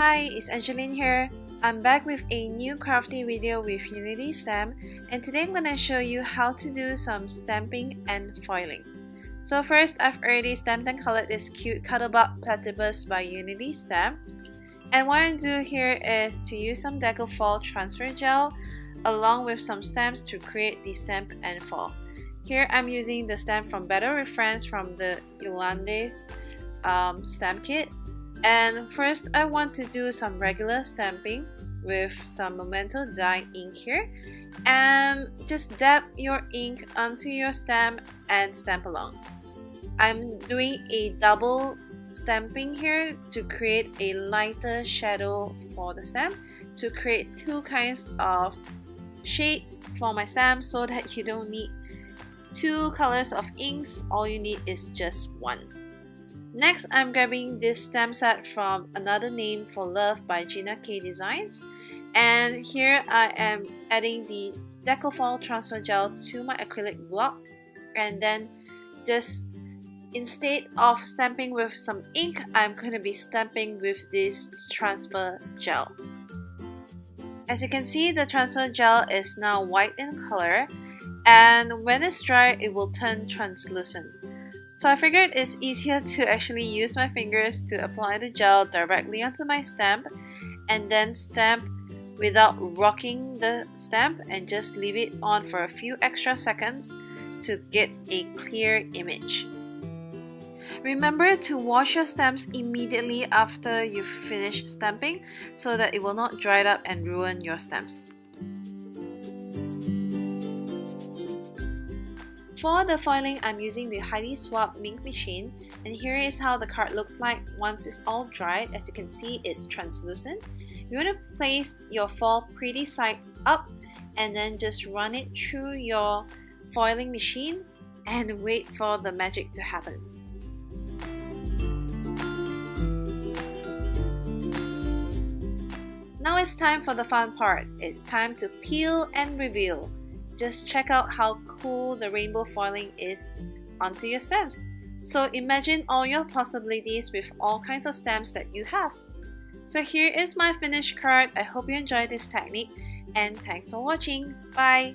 Hi, it's Angeline here. I'm back with a new crafty video with Unity Stamp, and today I'm going to show you how to do some stamping and foiling. So first, I've already stamped and colored this cute Cuddlebug Platypus by Unity Stamp. And what I do here is to use some Decofoil transfer gel along with some stamps to create the stamp and foil. Here I'm using the stamp from Better with Friends from the Yolande's stamp kit. And first I want to do some regular stamping with some Memento dye ink here, and just dab your ink onto your stamp and stamp along. I'm doing a double stamping here to create a lighter shadow for the stamp, to create two kinds of shades for my stamp so that you don't need two colors of inks, all you need is just one. Next, I'm grabbing this stamp set from Another Name for Love by Gina K Designs, and here I am adding the Decofoil transfer gel to my acrylic block, and then just instead of stamping with some ink, I'm going to be stamping with this transfer gel. As you can see, the transfer gel is now white in color, and when it's dry, it will turn translucent. So I figured it's easier to actually use my fingers to apply the gel directly onto my stamp and then stamp without rocking the stamp, and just leave it on for a few extra seconds to get a clear image. Remember to wash your stamps immediately after you've finished stamping so that it will not dry up and ruin your stamps. For the foiling, I'm using the Heidi Swapp Minc machine, and here is how the card looks like once it's all dried. As you can see, it's translucent. You want to place your foil pretty side up and then just run it through your foiling machine and wait for the magic to happen. Now it's time for the fun part. It's time to peel and reveal. Just check out how cool the rainbow foiling is onto your stamps. So imagine all your possibilities with all kinds of stamps that you have. So here is my finished card. I hope you enjoyed this technique, and thanks for watching. Bye!